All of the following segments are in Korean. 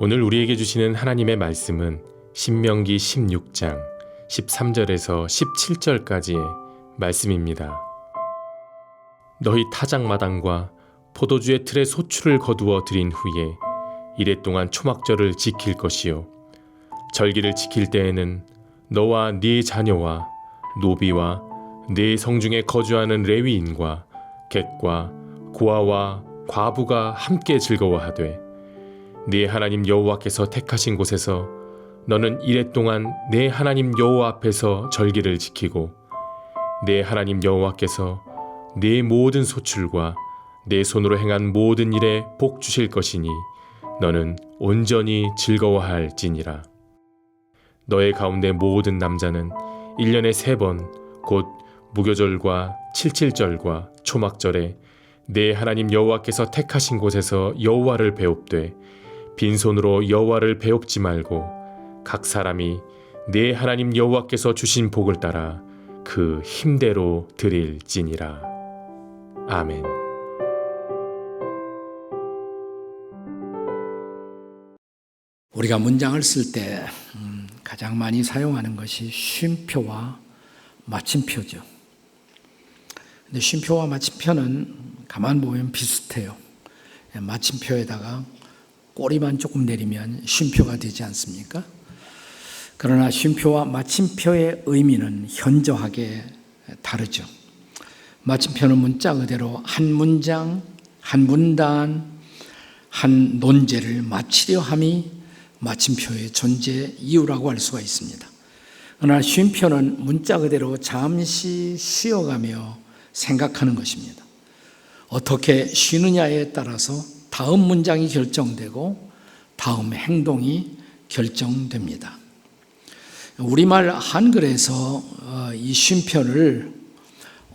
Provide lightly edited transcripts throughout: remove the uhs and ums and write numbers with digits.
오늘 우리에게 주시는 하나님의 말씀은 신명기 16장 13절에서 17절까지의 말씀입니다. 너희 타작마당과 포도주의 틀에 소출을 거두어 들인 후에 이레 동안 초막절을 지킬 것이요 절기를 지킬 때에는 너와 네 자녀와 노비와 네 성중에 거주하는 레위인과 객과 고아와 과부가 함께 즐거워하되 네 하나님 여호와께서 택하신 곳에서 너는 이레 동안 네 하나님 여호와 앞에서 절기를 지키고 네 하나님 여호와께서 네 모든 소출과 내 손으로 행한 모든 일에 복 주실 것이니 너는 온전히 즐거워할지니라. 너의 가운데 모든 남자는 1년에 3번 곧 무교절과 칠칠절과 초막절에 내 하나님 여호와께서 택하신 곳에서 여호와를 배웁되 빈손으로 여호와를 배웁지 말고 각 사람이 내 하나님 여호와께서 주신 복을 따라 그 힘대로 드릴지니라. 아멘. 우리가 문장을 쓸 때 가장 많이 사용하는 것이 쉼표와 마침표죠. 근데 쉼표와 마침표는 가만 보면 비슷해요. 마침표에다가 꼬리만 조금 내리면 쉼표가 되지 않습니까? 그러나 쉼표와 마침표의 의미는 현저하게 다르죠. 마침표는 문자 그대로 한 문장, 한 문단, 한 논제를 마치려 함이 마침표의 존재 이유라고 할 수가 있습니다. 그러나 쉼표는 문자 그대로 잠시 쉬어가며 생각하는 것입니다. 어떻게 쉬느냐에 따라서 다음 문장이 결정되고 다음 행동이 결정됩니다. 우리말 한글에서 이 쉼표를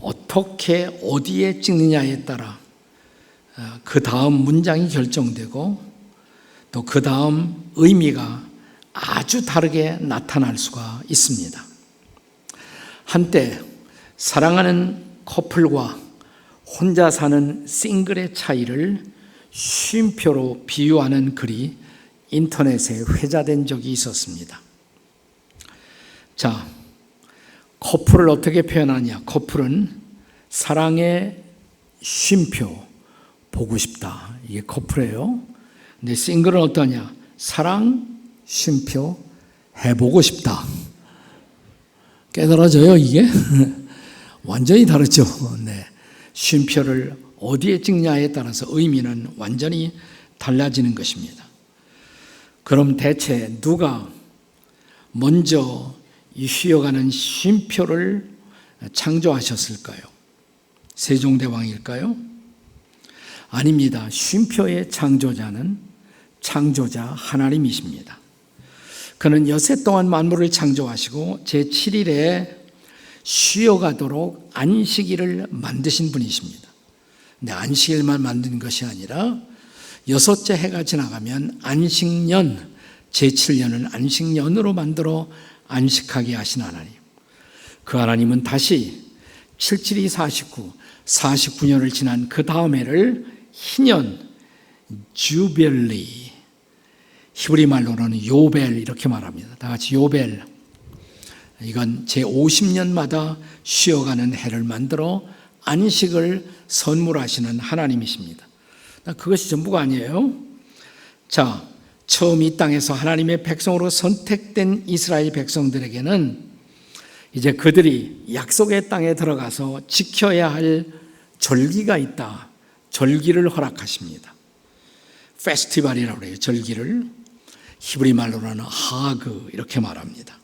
어떻게 어디에 찍느냐에 따라 그 다음 문장이 결정되고 또 그 다음 의미가 아주 다르게 나타날 수가 있습니다. 한때 사랑하는 커플과 혼자 사는 싱글의 차이를 쉼표로 비유하는 글이 인터넷에 회자된 적이 있었습니다. 자, 커플을 어떻게 표현하냐? 커플은 사랑의 쉼표, 보고 싶다. 이게 커플이에요. 근데 싱글은 어떠냐? 사랑, 쉼표, 해보고 싶다. 깨달아져요, 이게? 완전히 다르죠. 네. 쉼표를 어디에 찍냐에 따라서 의미는 완전히 달라지는 것입니다. 그럼 대체 누가 먼저 이 쉬어가는 쉼표를 창조하셨을까요? 세종대왕일까요? 아닙니다. 쉼표의 창조자는 창조자 하나님이십니다. 그는 여세 동안 만물을 창조하시고 제7일에 쉬어가도록 안식일을 만드신 분이십니다. 근데 안식일만 만든 것이 아니라 6째 해가 지나가면 안식년, 제7년은 안식년으로 만들어 안식하게 하신 하나님. 그 하나님은 다시 77이 49년을 지난 그 다음 해를 희년, 주벨리, 히브리 말로는 요벨 이렇게 말합니다. 다 같이 요벨. 이건 제50년마다 쉬어가는 해를 만들어 안식을 선물하시는 하나님이십니다. 그것이 전부가 아니에요. 자, 처음 이 땅에서 하나님의 백성으로 선택된 이스라엘 백성들에게는 이제 그들이 약속의 땅에 들어가서 지켜야 할 절기가 있다. 절기를 허락하십니다. 페스티벌이라고 해요. 절기를 히브리 말로는 하그 이렇게 말합니다.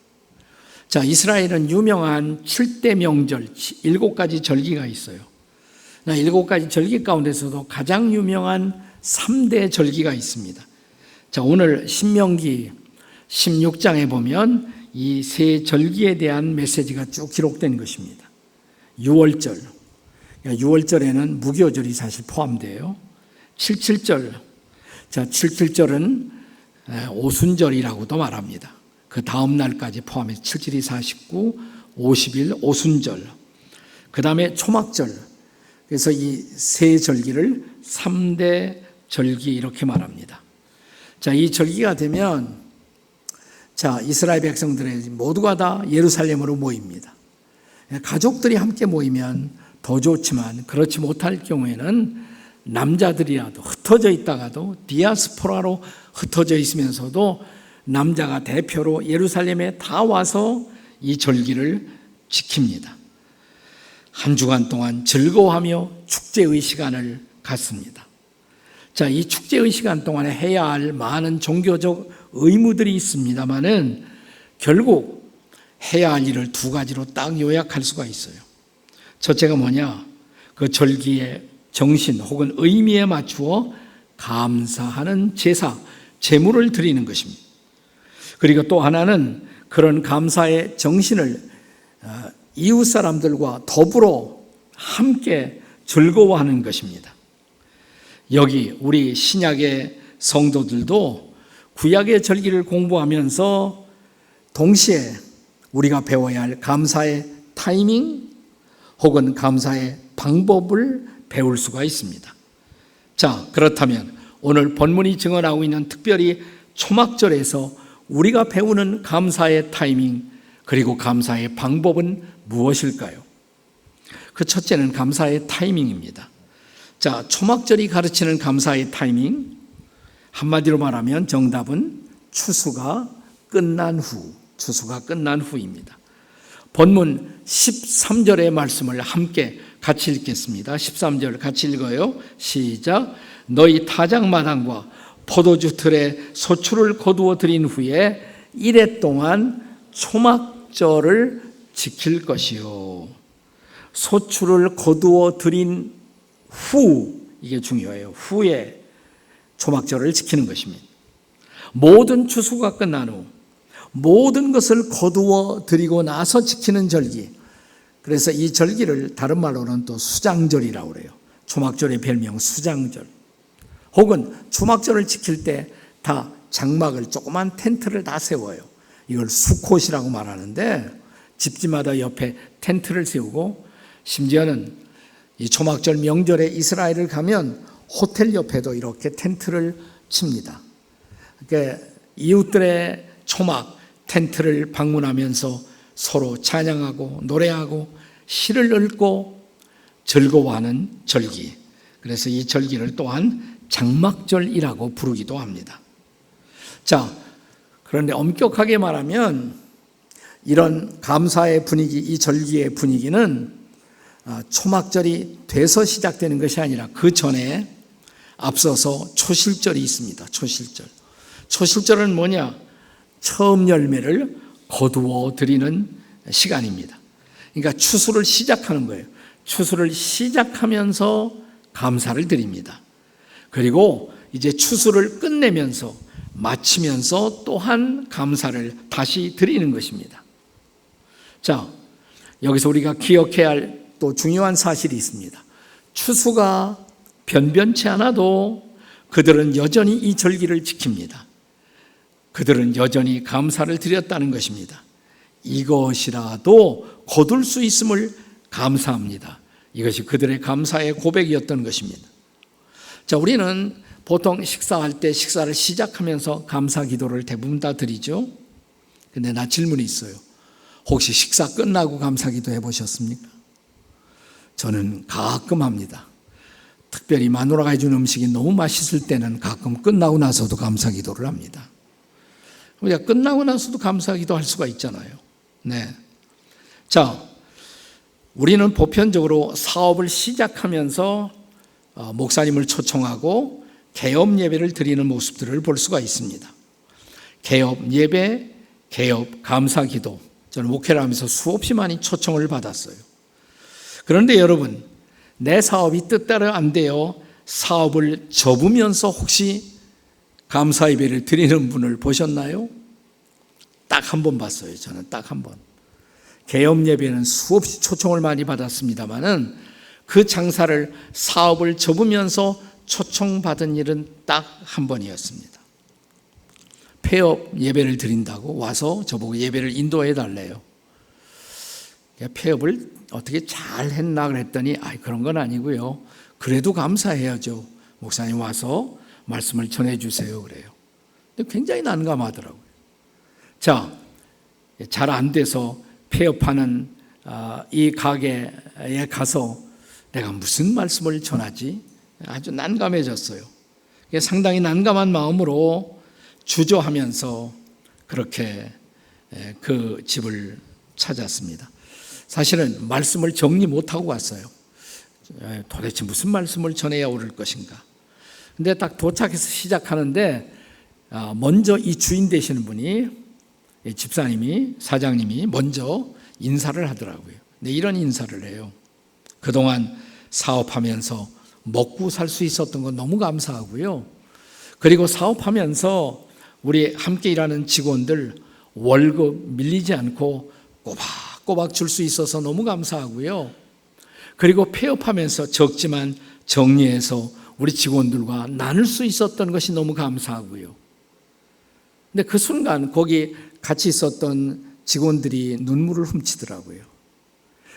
자, 이스라엘은 유명한 7대 명절 7가지 절기가 있어요. 7가지 절기 가운데서도 가장 유명한 3대 절기가 있습니다. 자, 오늘 신명기 16장에 보면 이 세 절기에 대한 메시지가 쭉 기록된 것입니다. 6월절, 6월절에는 무교절이 사실 포함돼요. 77절, 자, 77절은 오순절이라고도 말합니다. 그 다음 날까지 포함해서 77이 49, 50일 오순절. 그 다음에 초막절. 그래서 이 세 절기를 3대 절기 이렇게 말합니다. 자, 이 절기가 되면 자, 이스라엘 백성들의 모두가 다 예루살렘으로 모입니다. 가족들이 함께 모이면 더 좋지만 그렇지 못할 경우에는 남자들이라도 흩어져 있다가도 디아스포라로 흩어져 있으면서도 남자가 대표로 예루살렘에 다 와서 이 절기를 지킵니다. 한 주간 동안 즐거워하며 축제의 시간을 갖습니다. 자, 이 축제의 시간 동안에 해야 할 많은 종교적 의무들이 있습니다만은 결국 해야 할 일을 두 가지로 딱 요약할 수가 있어요. 첫째가 뭐냐? 그 절기의 정신 혹은 의미에 맞추어 감사하는 제사, 제물을 드리는 것입니다. 그리고 또 하나는 그런 감사의 정신을 이웃 사람들과 더불어 함께 즐거워하는 것입니다. 여기 우리 신약의 성도들도 구약의 절기를 공부하면서 동시에 우리가 배워야 할 감사의 타이밍 혹은 감사의 방법을 배울 수가 있습니다. 자, 그렇다면 오늘 본문이 증언하고 있는 특별히 초막절에서 우리가 배우는 감사의 타이밍 그리고 감사의 방법은 무엇일까요? 그 첫째는 감사의 타이밍입니다. 자, 초막절이 가르치는 감사의 타이밍, 한마디로 말하면 정답은 추수가 끝난 후입니다. 본문 13절의 말씀을 함께 같이 읽겠습니다. 13절 같이 읽어요. 시작. 너희 타작마당과 포도주 틀에 소출을 거두어 들인 후에 이레 동안 초막절을 지킬 것이요. 소출을 거두어 들인 후, 이게 중요해요. 후에 초막절을 지키는 것입니다. 모든 추수가 끝난 후 모든 것을 거두어 들이고 나서 지키는 절기. 그래서 이 절기를 다른 말로는 또 수장절이라고 그래요. 초막절의 별명 수장절. 혹은 초막절을 지킬 때 다 장막을 조그만 텐트를 다 세워요. 이걸 수콧이라고 말하는데 집집마다 옆에 텐트를 세우고 심지어는 이 초막절 명절에 이스라엘을 가면 호텔 옆에도 이렇게 텐트를 칩니다. 그러니까 이웃들의 초막 텐트를 방문하면서 서로 찬양하고 노래하고 시를 읽고 즐거워하는 절기. 그래서 이 절기를 또한 장막절이라고 부르기도 합니다. 자, 그런데 엄격하게 말하면 이런 감사의 분위기, 이 절기의 분위기는 초막절이 돼서 시작되는 것이 아니라 그 전에 앞서서 초실절이 있습니다. 초실절은 뭐냐? 처음 열매를 거두어 드리는 시간입니다. 그러니까 추수를 시작하는 거예요. 추수를 시작하면서 감사를 드립니다. 그리고 이제 추수를 끝내면서 마치면서 또한 감사를 다시 드리는 것입니다. 자, 여기서 우리가 기억해야 할 또 중요한 사실이 있습니다. 추수가 변변치 않아도 그들은 여전히 이 절기를 지킵니다. 그들은 여전히 감사를 드렸다는 것입니다. 이것이라도 거둘 수 있음을 감사합니다. 이것이 그들의 감사의 고백이었던 것입니다. 자, 우리는 보통 식사할 때 식사를 시작하면서 감사 기도를 대부분 다 드리죠. 근데 나 질문이 있어요. 혹시 식사 끝나고 감사 기도 해보셨습니까? 저는 가끔 합니다. 특별히 마누라가 해준 음식이 너무 맛있을 때는 가끔 끝나고 나서도 감사 기도를 합니다. 우리가 끝나고 나서도 감사 기도할 수가 있잖아요. 네. 자, 우리는 보편적으로 사업을 시작하면서 목사님을 초청하고 개업 예배를 드리는 모습들을 볼 수가 있습니다. 개업 예배, 개업 감사 기도. 저는 목회를 하면서 수없이 많이 초청을 받았어요. 그런데 여러분, 내 사업이 뜻대로 안 돼요. 사업을 접으면서 혹시 감사 예배를 드리는 분을 보셨나요? 딱 한 번 봤어요. 저는 딱 한 번. 개업 예배는 수없이 초청을 많이 받았습니다만은 그 장사를 사업을 접으면서 초청받은 일은 딱 한 번이었습니다. 폐업 예배를 드린다고 와서 저보고 예배를 인도해 달래요. 폐업을 어떻게 잘 했나 그랬더니 그런 건 아니고요. 그래도 감사해야죠. 목사님 와서 말씀을 전해 주세요 그래요. 굉장히 난감하더라고요. 자, 잘 안 돼서 폐업하는 이 가게에 가서 내가 무슨 말씀을 전하지? 아주 난감해졌어요. 상당히 난감한 마음으로 주저하면서 그렇게 그 집을 찾았습니다. 사실은 말씀을 정리 못하고 왔어요. 도대체 무슨 말씀을 전해야 옳을 것인가. 근데 딱 도착해서 시작하는데 먼저 이 주인 되시는 분이, 이 집사님이, 사장님이 먼저 인사를 하더라고요. 근데 이런 인사를 해요. 그동안 사업하면서 먹고 살 수 있었던 건 너무 감사하고요. 그리고 사업하면서 우리 함께 일하는 직원들 월급 밀리지 않고 꼬박꼬박 줄 수 있어서 너무 감사하고요. 그리고 폐업하면서 적지만 정리해서 우리 직원들과 나눌 수 있었던 것이 너무 감사하고요. 근데 그 순간 거기 같이 있었던 직원들이 눈물을 훔치더라고요.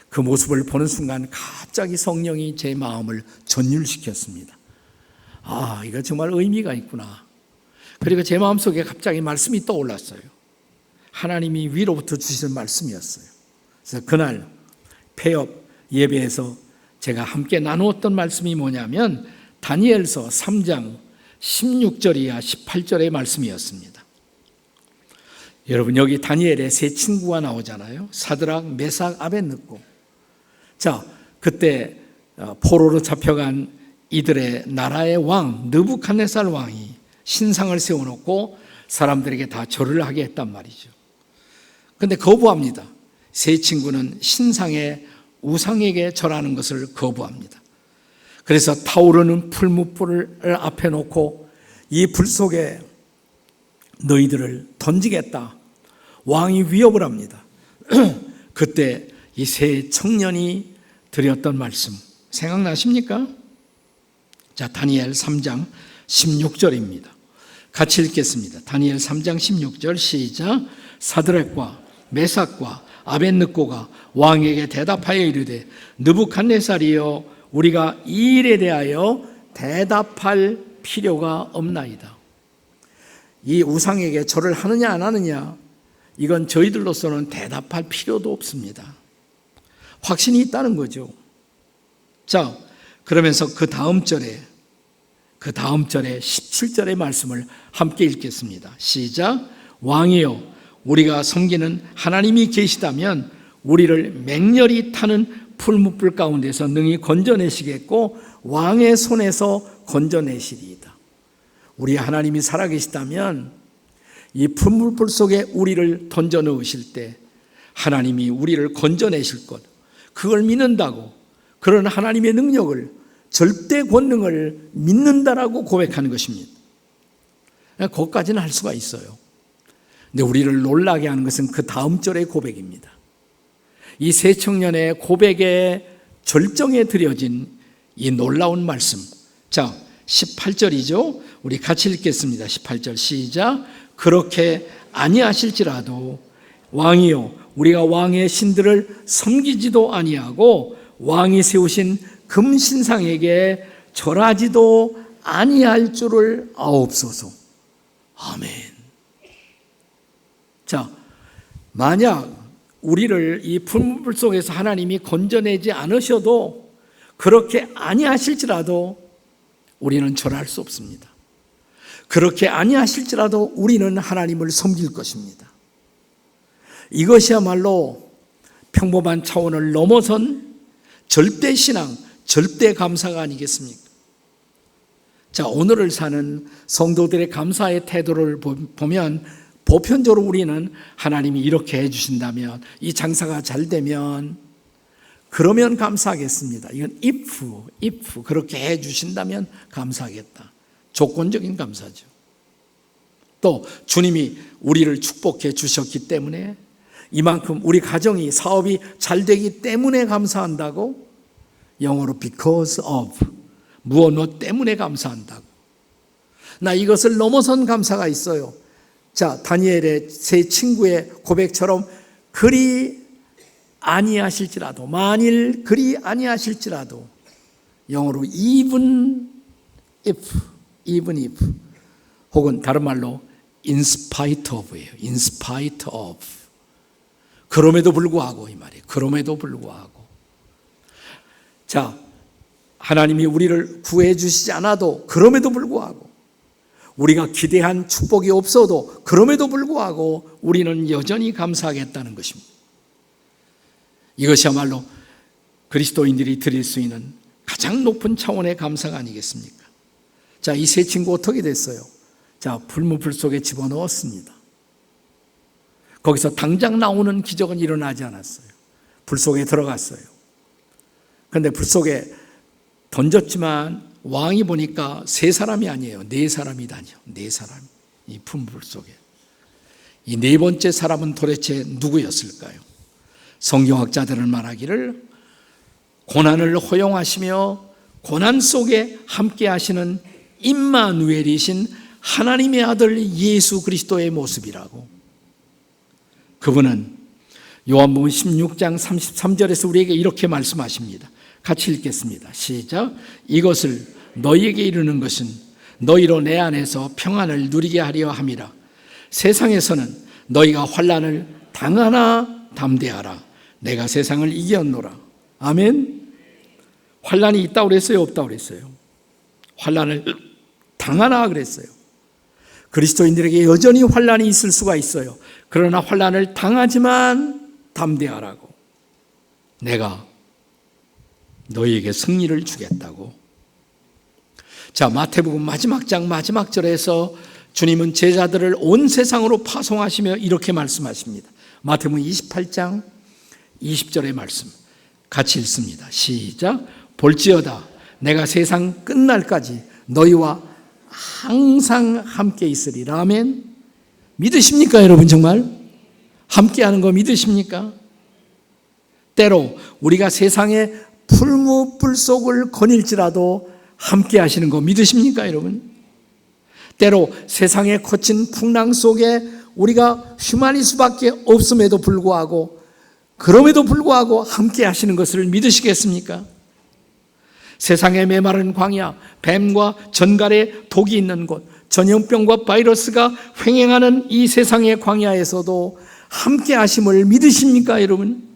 그 모습을 보는 순간 갑자기 성령이 제 마음을 전율시켰습니다. 아, 이거 정말 의미가 있구나. 그리고 제 마음속에 갑자기 말씀이 떠올랐어요. 하나님이 위로부터 주시는 말씀이었어요. 그래서 그날 폐업 예배에서 제가 함께 나누었던 말씀이 뭐냐면 다니엘서 3장 16절 이하 18절의 말씀이었습니다. 여러분, 여기 다니엘의 세 친구가 나오잖아요. 사드락, 메삭, 아벳느고. 자, 그때 포로로 잡혀간 이들의 나라의 왕 느부갓네살 왕이 신상을 세워놓고 사람들에게 다 절을 하게 했단 말이죠. 그런데 거부합니다. 세 친구는 신상의 우상에게 절하는 것을 거부합니다. 그래서 타오르는 풀무불을 앞에 놓고 이 불 속에 너희들을 던지겠다. 왕이 위협을 합니다. 그때 이 세 청년이 드렸던 말씀 생각나십니까? 자, 다니엘 3장 16절입니다. 같이 읽겠습니다. 다니엘 3장 16절 시작. 사드락과 메삭과 아벳느고가 왕에게 대답하여 이르되 느부갓네살이여 우리가 이 일에 대하여 대답할 필요가 없나이다. 이 우상에게 절을 하느냐 안 하느냐, 이건 저희들로서는 대답할 필요도 없습니다. 확신이 있다는 거죠. 자, 그러면서 그 다음 절에 17절의 말씀을 함께 읽겠습니다. 시작. 왕이여 우리가 섬기는 하나님이 계시다면 우리를 맹렬히 타는 풀무불 가운데서 능히 건져내시겠고 왕의 손에서 건져내시리이다. 우리 하나님이 살아계시다면 이 풀무불 속에 우리를 던져 넣으실 때 하나님이 우리를 건져내실 것, 그걸 믿는다고, 그런 하나님의 능력을, 절대 권능을 믿는다라고 고백하는 것입니다. 거기까지는 할 수가 있어요. 근데 우리를 놀라게 하는 것은 그 다음 절의 고백입니다. 이 세 청년의 고백의 절정에 드려진 이 놀라운 말씀. 자, 18절이죠. 우리 같이 읽겠습니다. 18절 시작. 그렇게 아니하실지라도 왕이요 우리가 왕의 신들을 섬기지도 아니하고 왕이 세우신 금신상에게 절하지도 아니할 줄을 아옵소서. 아멘. 자, 만약 우리를 이 풀무불 속에서 하나님이 건져내지 않으셔도 그렇게 아니하실지라도 우리는 절할 수 없습니다. 그렇게 아니하실지라도 우리는 하나님을 섬길 것입니다. 이것이야말로 평범한 차원을 넘어선 절대 신앙, 절대 감사가 아니겠습니까? 자, 오늘을 사는 성도들의 감사의 태도를 보면 보편적으로 우리는 하나님이 이렇게 해주신다면, 이 장사가 잘 되면 그러면 감사하겠습니다. 이건 if 그렇게 해주신다면 감사하겠다. 조건적인 감사죠. 또 주님이 우리를 축복해 주셨기 때문에, 이만큼 우리 가정이, 사업이 잘 되기 때문에 감사한다고, 영어로 because of, 무엇 때문에 감사한다고. 나 이것을 넘어선 감사가 있어요. 자, 다니엘의 세 친구의 고백처럼 그리 아니하실지라도, 만일 그리 아니하실지라도, 영어로 even if, 혹은 다른 말로 in spite of예요. in spite of. 그럼에도 불구하고 이 말이에요. 그럼에도 불구하고. 자, 하나님이 우리를 구해 주시지 않아도 그럼에도 불구하고 우리가 기대한 축복이 없어도 그럼에도 불구하고 우리는 여전히 감사하겠다는 것입니다. 이것이야말로 그리스도인들이 드릴 수 있는 가장 높은 차원의 감사가 아니겠습니까? 자, 이 세 친구 어떻게 됐어요? 자, 불문불 속에 집어넣었습니다. 거기서 당장 나오는 기적은 일어나지 않았어요. 불 속에 들어갔어요. 그런데 불 속에 던졌지만 왕이 보니까 세 사람이 아니에요. 네 사람이다니요. 네 사람. 이 불 속에. 이 네 번째 사람은 도대체 누구였을까요? 성경학자들은 말하기를 고난을 허용하시며 고난 속에 함께 하시는 임마누엘이신 하나님의 아들 예수 그리스도의 모습이라고. 그분은 요한복음 16장 33절에서 우리에게 이렇게 말씀하십니다. 같이 읽겠습니다. 시작. 이것을 너희에게 이르는 것은 너희로 내 안에서 평안을 누리게 하려 함이라. 세상에서는 너희가 환난을 당하나 담대하라. 내가 세상을 이겼노라. 아멘. 환난이 있다고 그랬어요? 없다고 그랬어요? 환난을 당하나 그랬어요. 그리스도인들에게 여전히 환난이 있을 수가 있어요. 그러나 환난을 당하지만 담대하라고. 내가 너희에게 승리를 주겠다고. 자, 마태복음 마지막 장 마지막 절에서 주님은 제자들을 온 세상으로 파송하시며 이렇게 말씀하십니다. 마태복음 28장 20절의 말씀 같이 읽습니다. 시작. 볼지어다 내가 세상 끝날까지 너희와 항상 함께 있으리라. 아멘. 믿으십니까 여러분? 정말 함께하는 거 믿으십니까? 때로 우리가 세상의 풀무불 속을 거닐지라도 함께 하시는 거 믿으십니까 여러분? 때로 세상의 거친 풍랑 속에 우리가 휘말릴 수밖에 없음에도 불구하고 그럼에도 불구하고 함께 하시는 것을 믿으시겠습니까? 세상의 메마른 광야, 뱀과 전갈의 독이 있는 곳, 전염병과 바이러스가 횡행하는 이 세상의 광야에서도 함께 하심을 믿으십니까 여러분?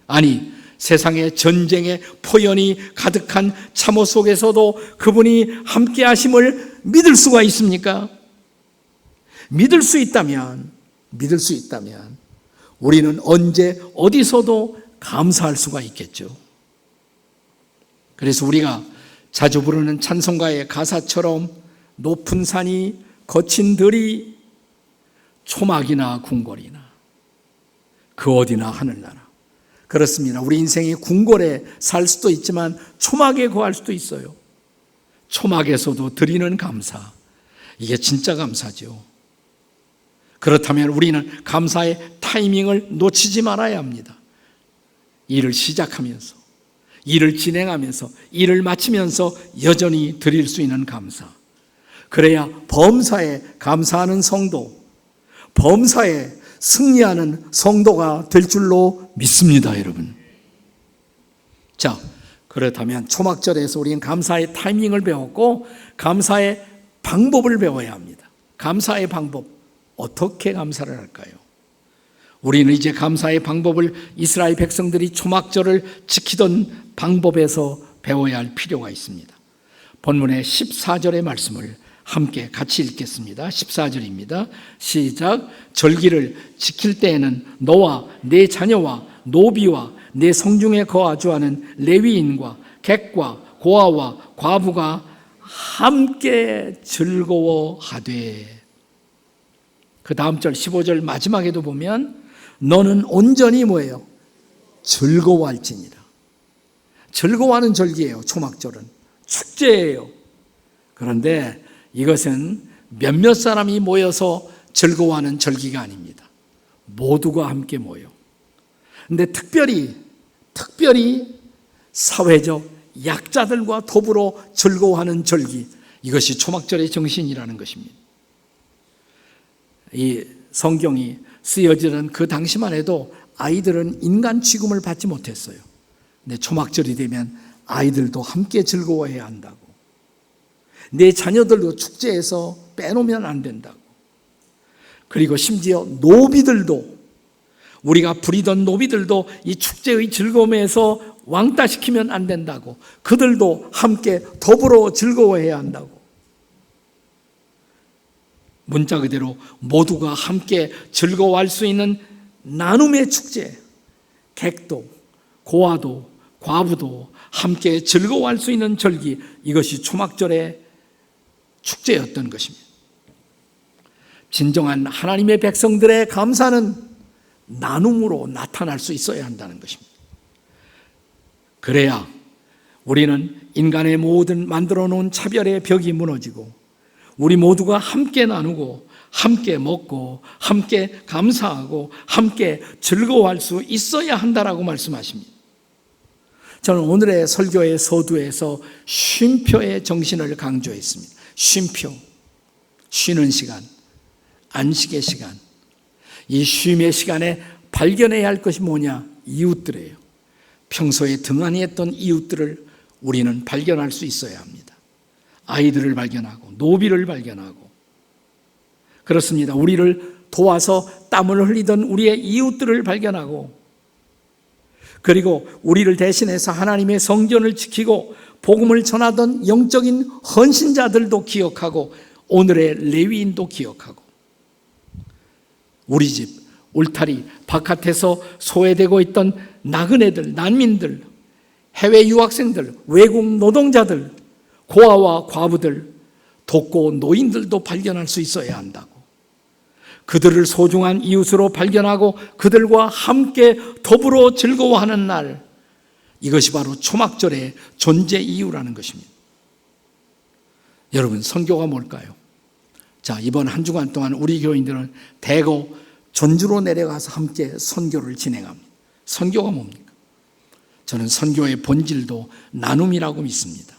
아니, 세상의 전쟁의 포연이 가득한 참호 속에서도 그분이 함께 하심을 믿을 수가 있습니까? 믿을 수 있다면 우리는 언제 어디서도 감사할 수가 있겠죠. 그래서 우리가 자주 부르는 찬송가의 가사처럼 높은 산이 거친 들이 초막이나 궁궐이나 그 어디나 하늘나라. 그렇습니다. 우리 인생이 궁궐에 살 수도 있지만 초막에 거할 수도 있어요. 초막에서도 드리는 감사, 이게 진짜 감사죠. 그렇다면 우리는 감사의 타이밍을 놓치지 말아야 합니다. 일을 시작하면서, 일을 진행하면서, 일을 마치면서 여전히 드릴 수 있는 감사. 그래야 범사에 감사하는 성도, 범사에 승리하는 성도가 될 줄로 믿습니다, 여러분. 자, 그렇다면 초막절에서 우리는 감사의 타이밍을 배웠고 감사의 방법을 배워야 합니다. 감사의 방법, 어떻게 감사를 할까요? 우리는 이제 감사의 방법을 이스라엘 백성들이 초막절을 지키던 방법에서 배워야 할 필요가 있습니다. 본문의 14절의 말씀을 함께 같이 읽겠습니다. 14절입니다. 시작. 절기를 지킬 때에는 너와 네 자녀와 노비와 네 성중에 거하주하는 레위인과 객과 고아와 과부가 함께 즐거워하되. 그 다음 절 15절 마지막에도 보면 너는 온전히 뭐예요? 즐거워할지니라. 즐거워하는 절기예요. 초막절은 축제예요. 그런데 이것은 몇몇 사람이 모여서 즐거워하는 절기가 아닙니다. 모두가 함께 모여. 그런데 특별히 사회적 약자들과 더불어 즐거워하는 절기, 이것이 초막절의 정신이라는 것입니다. 이 성경이 쓰여지는 그 당시만 해도 아이들은 인간 취급을 받지 못했어요. 근데 초막절이 되면 아이들도 함께 즐거워해야 한다고. 내 자녀들도 축제에서 빼놓으면 안 된다고. 그리고 심지어 노비들도, 우리가 부리던 노비들도 이 축제의 즐거움에서 왕따시키면 안 된다고, 그들도 함께 더불어 즐거워해야 한다고. 문자 그대로 모두가 함께 즐거워할 수 있는 나눔의 축제, 객도, 고아도, 과부도 함께 즐거워할 수 있는 절기, 이것이 초막절의 축제였던 것입니다. 진정한 하나님의 백성들의 감사는 나눔으로 나타날 수 있어야 한다는 것입니다. 그래야 우리는 인간의 모든 만들어 놓은 차별의 벽이 무너지고 우리 모두가 함께 나누고 함께 먹고 함께 감사하고 함께 즐거워할 수 있어야 한다라고 말씀하십니다. 저는 오늘의 설교의 서두에서 쉼표의 정신을 강조했습니다. 쉼표, 쉬는 시간, 안식의 시간. 이 쉼의 시간에 발견해야 할 것이 뭐냐? 이웃들이에요. 평소에 등한히 했던 이웃들을 우리는 발견할 수 있어야 합니다. 아이들을 발견하고 노비를 발견하고, 그렇습니다. 우리를 도와서 땀을 흘리던 우리의 이웃들을 발견하고, 그리고 우리를 대신해서 하나님의 성전을 지키고 복음을 전하던 영적인 헌신자들도 기억하고 오늘의 레위인도 기억하고, 우리 집 울타리 바깥에서 소외되고 있던 나그네들, 난민들, 해외 유학생들, 외국 노동자들, 고아와 과부들, 독고 노인들도 발견할 수 있어야 한다고. 그들을 소중한 이웃으로 발견하고 그들과 함께 더불어 즐거워하는 날, 이것이 바로 초막절의 존재 이유라는 것입니다. 여러분, 선교가 뭘까요? 자, 이번 한 주간 동안 우리 교인들은 대거 전주로 내려가서 함께 선교를 진행합니다. 선교가 뭡니까? 저는 선교의 본질도 나눔이라고 믿습니다.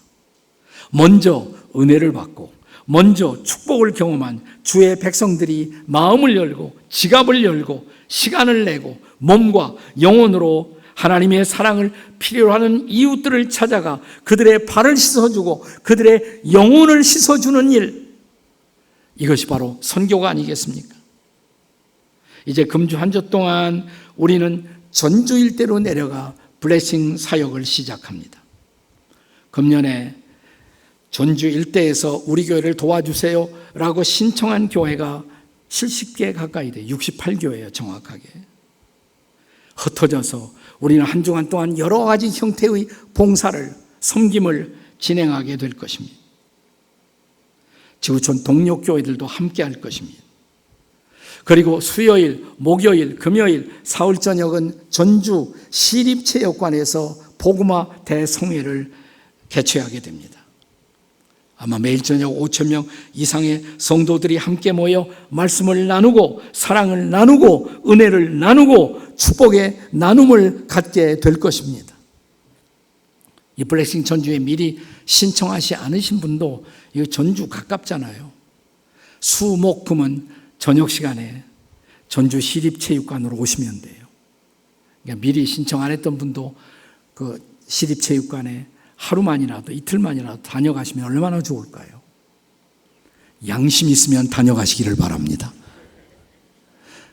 먼저 은혜를 받고 먼저 축복을 경험한 주의 백성들이 마음을 열고 지갑을 열고 시간을 내고 몸과 영혼으로 하나님의 사랑을 필요로 하는 이웃들을 찾아가 그들의 발을 씻어주고 그들의 영혼을 씻어주는 일, 이것이 바로 선교가 아니겠습니까? 이제 금주 한 주 동안 우리는 전주 일대로 내려가 블레싱 사역을 시작합니다. 금년에 전주 일대에서 우리 교회를 도와주세요 라고 신청한 교회가 70개 가까이 돼요. 68교회예요, 정확하게. 흩어져서 우리는 한 주간 동안 여러 가지 형태의 봉사를, 섬김을 진행하게 될 것입니다. 지구촌 동료 교회들도 함께 할 것입니다. 그리고 수요일, 목요일, 금요일, 사흘 저녁은 전주 시립체육관에서 복음화 대성회를 개최하게 됩니다. 아마 매일 저녁 5,000명 이상의 성도들이 함께 모여 말씀을 나누고 사랑을 나누고 은혜를 나누고 축복의 나눔을 갖게 될 것입니다. 이 블레싱 전주에 미리 신청하지 않으신 분도, 이거 전주 가깝잖아요. 수, 목, 금은 저녁 시간에 전주 시립체육관으로 오시면 돼요. 그러니까 미리 신청 안 했던 분도 그 시립체육관에 하루만이라도 이틀만이라도 다녀가시면 얼마나 좋을까요? 양심 있으면 다녀가시기를 바랍니다.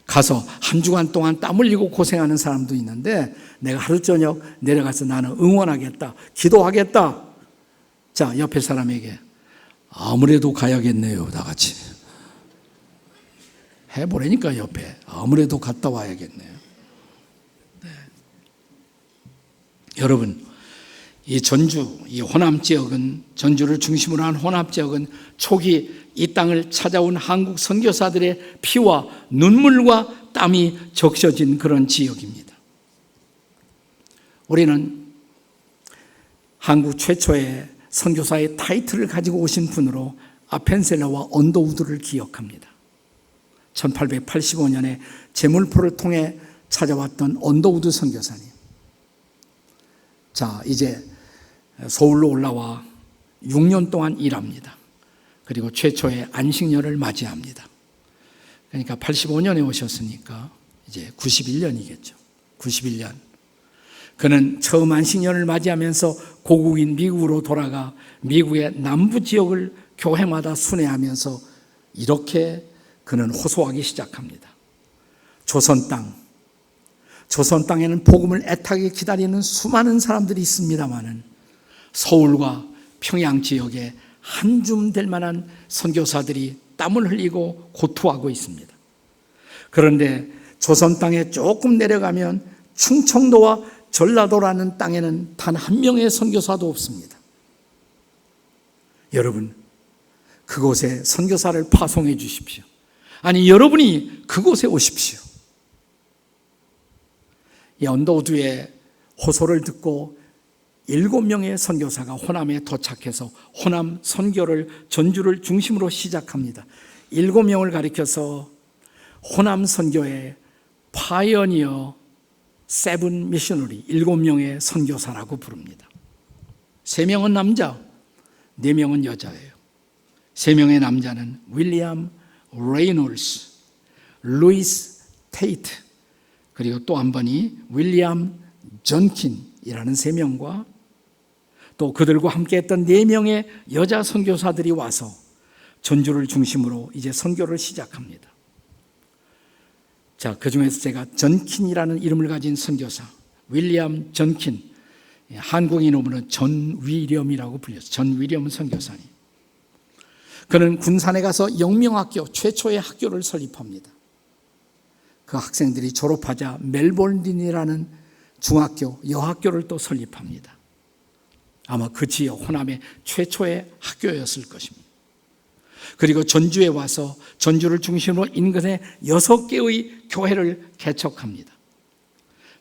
가서 한 주간 동안 땀 흘리고 고생하는 사람도 있는데 내가 하루 저녁 내려가서 나는 응원하겠다, 기도하겠다. 자, 옆에 사람에게 아무래도 가야겠네요, 다 같이 해보라니까. 옆에 아무래도 갔다 와야겠네요. 네. 여러분, 이 전주, 이 호남 지역은, 전주를 중심으로 한 호남 지역은 초기 이 땅을 찾아온 한국 선교사들의 피와 눈물과 땀이 적셔진 그런 지역입니다. 우리는 한국 최초의 선교사의 타이틀을 가지고 오신 분으로 아펜셀러와 언더우드를 기억합니다. 1885년에 제물포를 통해 찾아왔던 언더우드 선교사님. 자, 이제 서울로 올라와 6년 동안 일합니다. 그리고 최초의 안식년을 맞이합니다. 그러니까 85년에 오셨으니까 이제 91년이겠죠. 91년. 그는 처음 안식년을 맞이하면서 고국인 미국으로 돌아가 미국의 남부 지역을 교회마다 순회하면서 이렇게 그는 호소하기 시작합니다. 조선 땅에는 복음을 애타게 기다리는 수많은 사람들이 있습니다마는 서울과 평양 지역에 한 줌 될 만한 선교사들이 땀을 흘리고 고투하고 있습니다. 그런데 조선 땅에 조금 내려가면 충청도와 전라도라는 땅에는 단 한 명의 선교사도 없습니다. 여러분, 그곳에 선교사를 파송해 주십시오. 아니, 여러분이 그곳에 오십시오. 이 언더우드의 호소를 듣고 7명의 선교사가 호남에 도착해서 호남 선교를 전주를 중심으로 시작합니다. 7명을 가리켜서 호남 선교의 파이어니어 7 미셔너리, 7명의 선교사라고 부릅니다. 3명은 남자, 4명은 여자예요. 3명의 남자는 윌리엄 레이놀스, 루이스 테이트, 그리고 또 한 번이 윌리엄 전킨이라는 3명과 또 그들과 함께 했던 4명의 여자 선교사들이 와서 전주를 중심으로 이제 선교를 시작합니다. 자, 그 중에서 제가 전킨이라는 이름을 가진 선교사, 윌리엄 전킨, 한국인으로는 전위렴이라고 불렸어요. 전위렴 선교사님. 그는 군산에 가서 영명학교, 최초의 학교를 설립합니다. 그 학생들이 졸업하자 멜볼린이라는 중학교, 여학교를 또 설립합니다. 아마 그 지역 호남의 최초의 학교였을 것입니다. 그리고 전주에 와서 전주를 중심으로 인근에 6개의 교회를 개척합니다.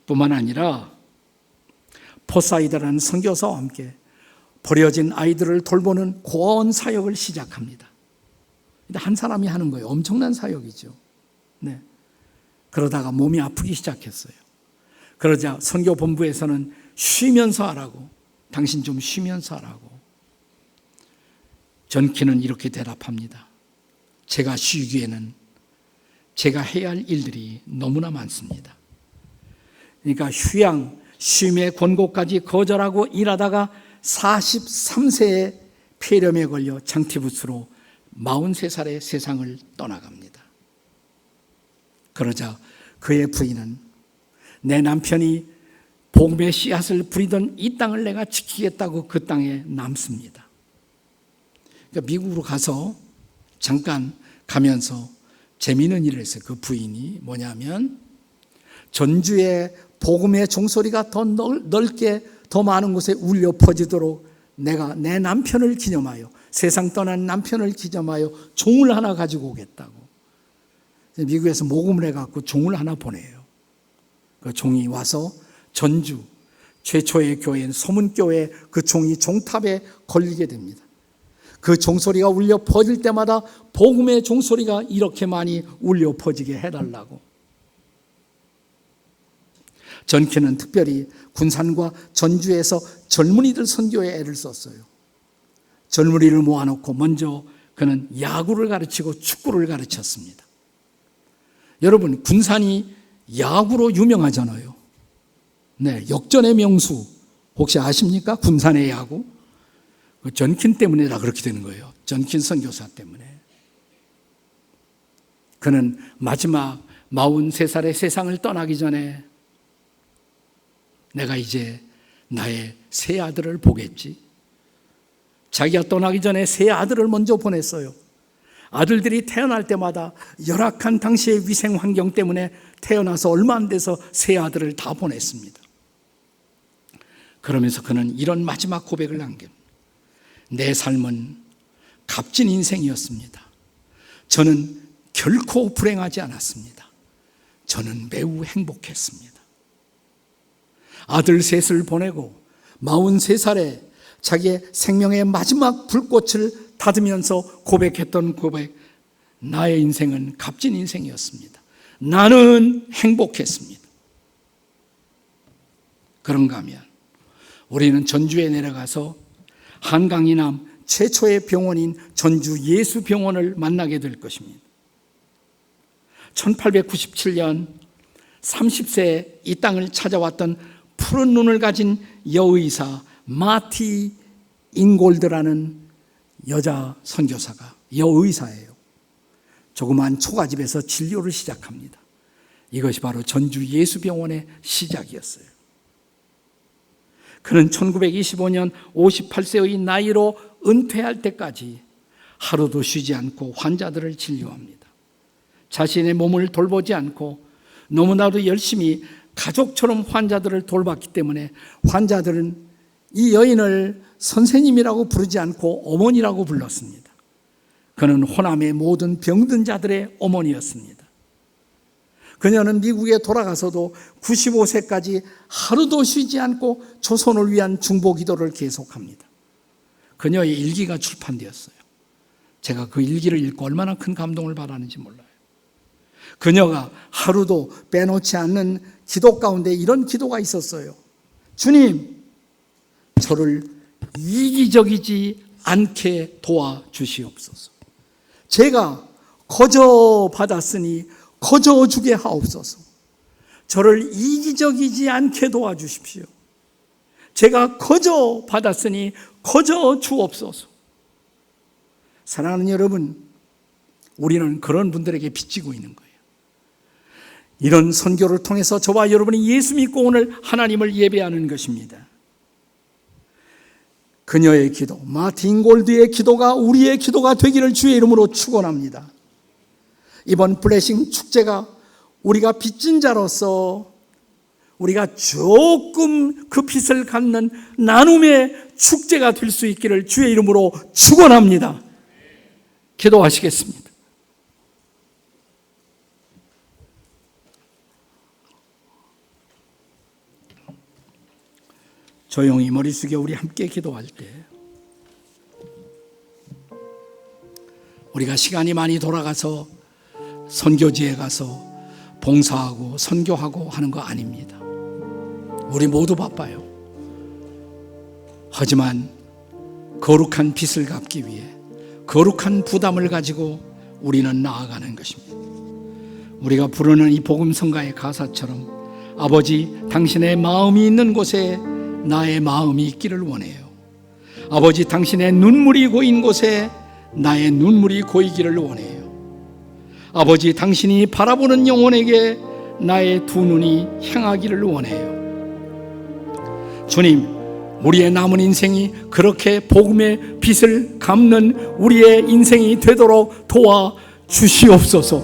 뿐만 아니라 포사이드라는 선교사와 함께 버려진 아이들을 돌보는 고아원 사역을 시작합니다. 한 사람이 하는 거예요. 엄청난 사역이죠. 네. 그러다가 몸이 아프기 시작했어요. 그러자 선교본부에서는 쉬면서 하라고, 당신 좀 쉬면서 하라고. 전키는 이렇게 대답합니다. 제가 쉬기에는 제가 해야 할 일들이 너무나 많습니다. 그러니까 쉼의 권고까지 거절하고 일하다가 43세에 폐렴에 걸려 장티부스로 43살에 세상을 떠나갑니다. 그러자 그의 부인은 내 남편이 복음의 씨앗을 부리던 이 땅을 내가 지키겠다고 그 땅에 남습니다. 그러니까 미국으로 가서 잠깐 가면서 재미있는 일을 했어요. 그 부인이 뭐냐면 전주에 복음의 종소리가 더 넓게 더 많은 곳에 울려 퍼지도록 내가 내 남편을 기념하여, 세상 떠난 남편을 기념하여 종을 하나 가지고 오겠다고. 미국에서 모금을 해갖고 종을 하나 보내요. 그 종이 와서 전주 최초의 교회인 소문교회 그 종이 종탑에 걸리게 됩니다. 그 종소리가 울려 퍼질 때마다 복음의 종소리가 이렇게 많이 울려 퍼지게 해달라고. 전키는 특별히 군산과 전주에서 젊은이들 선교에 애를 썼어요. 젊은이를 모아놓고 먼저 그는 야구를 가르치고 축구를 가르쳤습니다. 여러분, 군산이 야구로 유명하잖아요. 네, 역전의 명수 혹시 아십니까? 군산의 야구. 전킨 때문에 다 그렇게 되는 거예요. 전킨 선교사 때문에. 그는 마지막 43살의 세상을 떠나기 전에 내가 이제 나의 새 아들을 보겠지. 자기가 떠나기 전에 새 아들을 먼저 보냈어요. 아들들이 태어날 때마다 열악한 당시의 위생 환경 때문에 태어나서 얼마 안 돼서 새 아들을 다 보냈습니다. 그러면서 그는 이런 마지막 고백을 남깁니다. 내 삶은 값진 인생이었습니다. 저는 결코 불행하지 않았습니다. 저는 매우 행복했습니다. 아들 셋을 보내고 43살에 자기의 생명의 마지막 불꽃을 닫으면서 고백했던 고백, 나의 인생은 값진 인생이었습니다. 나는 행복했습니다. 그런가 하면 우리는 전주에 내려가서 한강 이남 최초의 병원인 전주 예수병원을 만나게 될 것입니다. 1897년 30세에 이 땅을 찾아왔던 푸른 눈을 가진 여의사 마티 잉골드라는 여자 선교사가 여의사예요. 조그마한 초가집에서 진료를 시작합니다. 이것이 바로 전주 예수병원의 시작이었어요. 그는 1925년 58세의 나이로 은퇴할 때까지 하루도 쉬지 않고 환자들을 진료합니다. 자신의 몸을 돌보지 않고 너무나도 열심히 가족처럼 환자들을 돌봤기 때문에 환자들은 이 여인을 선생님이라고 부르지 않고 어머니라고 불렀습니다. 그는 호남의 모든 병든 자들의 어머니였습니다. 그녀는 미국에 돌아가서도 95세까지 하루도 쉬지 않고 조선을 위한 중보 기도를 계속합니다. 그녀의 일기가 출판되었어요. 제가 그 일기를 읽고 얼마나 큰 감동을 받았는지 몰라요. 그녀가 하루도 빼놓지 않는 기도 가운데 이런 기도가 있었어요. 주님, 저를 이기적이지 않게 도와주시옵소서. 제가 거저 받았으니 거저 주게 하옵소서. 저를 이기적이지 않게 도와주십시오. 제가 거저 받았으니 거저 주옵소서. 사랑하는 여러분, 우리는 그런 분들에게 빚지고 있는 거예요. 이런 선교를 통해서 저와 여러분이 예수 믿고 오늘 하나님을 예배하는 것입니다. 그녀의 기도, 마틴 골드의 기도가 우리의 기도가 되기를 주의 이름으로 축원합니다. 이번 블레싱 축제가 우리가 빚진 자로서 우리가 조금 그 빚을 갚는 나눔의 축제가 될 수 있기를 주의 이름으로 축원합니다. 기도하시겠습니다. 조용히 머리 숙여 우리 함께 기도할 때 우리가 시간이 많이 돌아가서 선교지에 가서 봉사하고 선교하고 하는 거 아닙니다. 우리 모두 바빠요. 하지만 거룩한 빚을 갚기 위해 거룩한 부담을 가지고 우리는 나아가는 것입니다. 우리가 부르는 이 복음성가의 가사처럼 아버지, 당신의 마음이 있는 곳에 나의 마음이 있기를 원해요. 아버지, 당신의 눈물이 고인 곳에 나의 눈물이 고이기를 원해요. 아버지, 당신이 바라보는 영혼에게 나의 두 눈이 향하기를 원해요. 주님, 우리의 남은 인생이 그렇게 복음의 빚을 갚는 우리의 인생이 되도록 도와주시옵소서.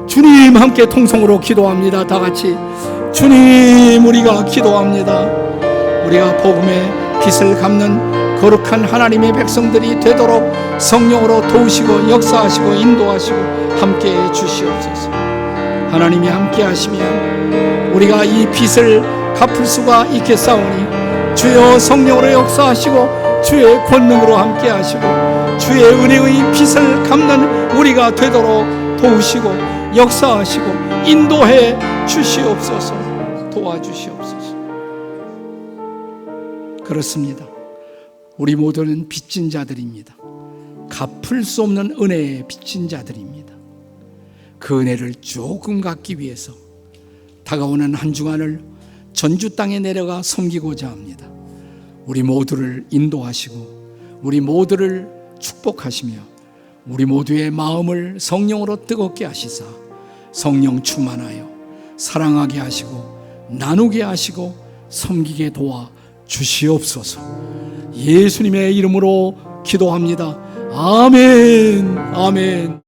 주님, 함께 통성으로 기도합니다. 다 같이 주님, 우리가 기도합니다. 우리가 복음의 빚을 갚는 거룩한 하나님의 백성들이 되도록 성령으로 도우시고 역사하시고 인도하시고 함께해 주시옵소서. 하나님이 함께 하시면 우리가 이 빚을 갚을 수가 있겠사오니 주여 성령으로 역사하시고 주의 권능으로 함께 하시고 주의 은혜의 빚을 갚는 우리가 되도록 도우시고 역사하시고 인도해 주시옵소서. 도와주시옵소서. 그렇습니다. 우리 모두는 빚진 자들입니다. 갚을 수 없는 은혜에 빚진 자들입니다. 그 은혜를 조금 갚기 위해서 다가오는 한 주간을 전주 땅에 내려가 섬기고자 합니다. 우리 모두를 인도하시고 우리 모두를 축복하시며 우리 모두의 마음을 성령으로 뜨겁게 하시사 성령 충만하여 사랑하게 하시고 나누게 하시고 섬기게 도와 주시옵소서. 예수님의 이름으로 기도합니다. 아멘. 아멘.